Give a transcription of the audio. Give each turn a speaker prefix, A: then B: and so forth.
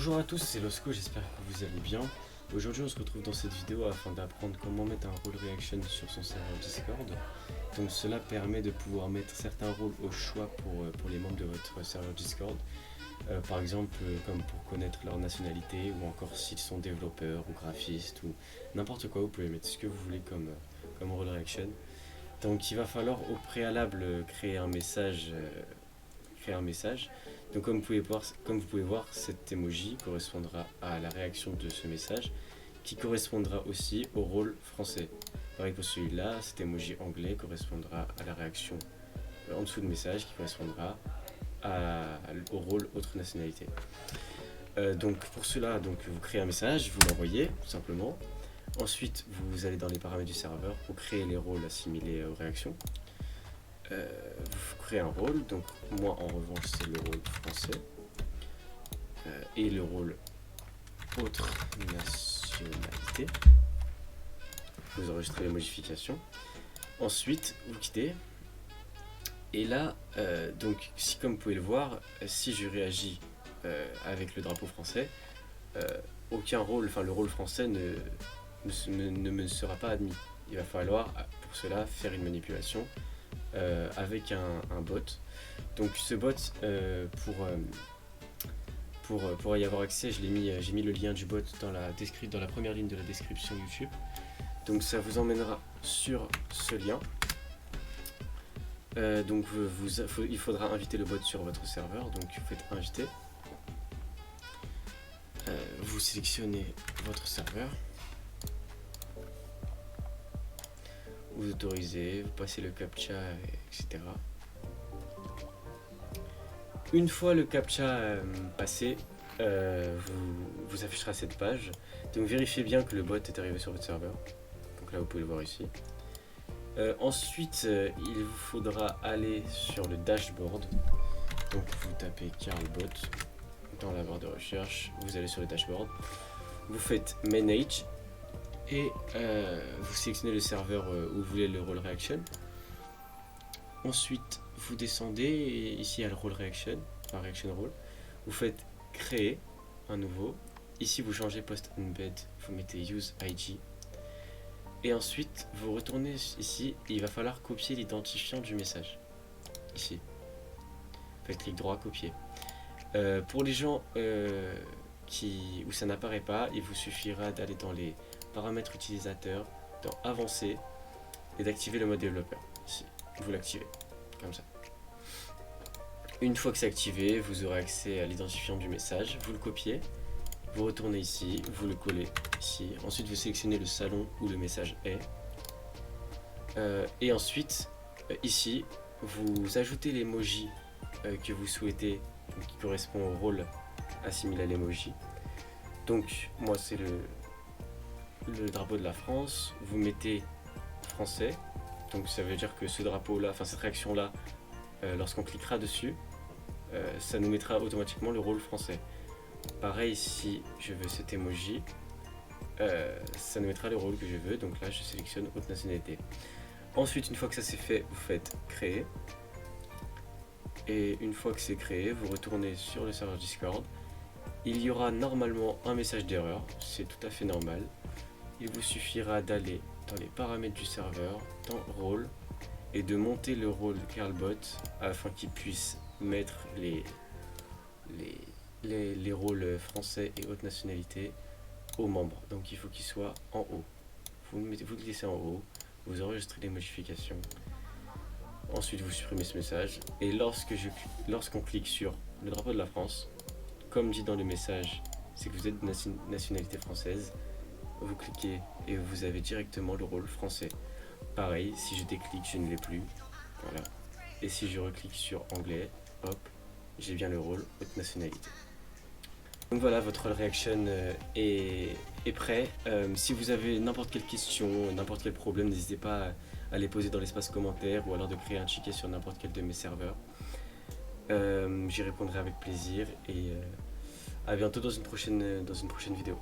A: Bonjour à tous, c'est Losco, j'espère que vous allez bien. Aujourd'hui on se retrouve dans cette vidéo afin d'apprendre comment mettre un role reaction sur son serveur Discord. Donc cela permet de pouvoir mettre certains rôles au choix pour les membres de votre serveur Discord. Par exemple comme pour connaître leur nationalité ou encore s'ils sont développeurs ou graphistes ou n'importe quoi, vous pouvez mettre ce que vous voulez comme role reaction. Donc il va falloir au préalable créer un message. Donc comme vous pouvez voir, cet emoji correspondra à la réaction de ce message qui correspondra aussi au rôle français. Pareil pour celui-là, cet emoji anglais correspondra à la réaction en dessous de message qui correspondra au rôle autre nationalité. Donc pour cela, vous créez un message, vous l'envoyez tout simplement. Ensuite, vous allez dans les paramètres du serveur pour créer les rôles assimilés aux réactions. Vous créez un rôle, donc moi en revanche c'est le rôle français et le rôle autre nationalité. Vous enregistrez les modifications. Ensuite vous quittez. Et là, donc si comme vous pouvez le voir, si je réagis avec le drapeau français, aucun rôle, enfin le rôle français ne me sera pas admis. Il va falloir pour cela faire une manipulation avec un bot. Donc ce bot, pour y avoir accès, j'ai mis le lien du bot dans la première ligne de la description YouTube. Donc ça vous emmènera sur ce lien. Donc il faudra inviter le bot sur votre serveur. Donc vous faites inviter. Vous sélectionnez votre serveur. Vous autorisez, vous passez le captcha, etc. Une fois le captcha passé, vous affichera cette page. Donc vérifiez bien que le bot est arrivé sur votre serveur. Donc là vous pouvez le voir ici. Ensuite, il vous faudra aller sur le dashboard. Donc vous tapez Carlbot dans la barre de recherche. Vous allez sur le dashboard. Vous faites Manage. Et vous sélectionnez le serveur où vous voulez le role reaction. Ensuite, vous descendez et ici il y a le role reaction, enfin reaction role. Vous faites créer un nouveau. Ici vous changez post embed, vous mettez use IG. Et ensuite vous retournez ici et il va falloir copier l'identifiant du message. Ici. Faites clic droit, copier. Pour les gens où ça n'apparaît pas, il vous suffira d'aller dans les paramètres utilisateurs, dans avancer et d'activer le mode développeur. Ici, vous l'activez comme ça. Une fois que c'est activé, vous aurez accès à l'identifiant du message. Vous le copiez, vous retournez ici, vous le collez ici. Ensuite, vous sélectionnez le salon où le message est. Et ensuite, ici, vous ajoutez l'emoji que vous souhaitez, qui correspond au rôle assimilé à l'emoji. Donc, moi, c'est le drapeau de la France, vous mettez français, donc ça veut dire que ce drapeau là, enfin cette réaction là, lorsqu'on cliquera dessus, ça nous mettra automatiquement le rôle français. Pareil, si je veux cet emoji, ça nous mettra le rôle que je veux, donc là je sélectionne haute nationalité. Ensuite, une fois que ça c'est fait, vous faites créer, et une fois que c'est créé, vous retournez sur le serveur Discord. Il y aura normalement un message d'erreur, c'est tout à fait normal. Il vous suffira d'aller dans les paramètres du serveur, dans rôle, et de monter le rôle Carlbot afin qu'il puisse mettre les rôles français et haute nationalité aux membres. Donc il faut qu'il soit en haut. Vous le laissez en haut, vous enregistrez les modifications. Ensuite vous supprimez ce message. Et lorsqu'on clique sur le drapeau de la France, comme dit dans le message, c'est que vous êtes de nationalité française. Vous cliquez et vous avez directement le rôle français. Pareil, si je déclique, je ne l'ai plus. Voilà. Et si je reclique sur anglais, hop, j'ai bien le rôle haute nationalité. Donc voilà, votre role reaction est prêt. Si vous avez n'importe quelle question, n'importe quel problème, n'hésitez pas à les poser dans l'espace commentaire ou alors de créer un ticket sur n'importe quel de mes serveurs. J'y répondrai avec plaisir et à bientôt dans une prochaine vidéo.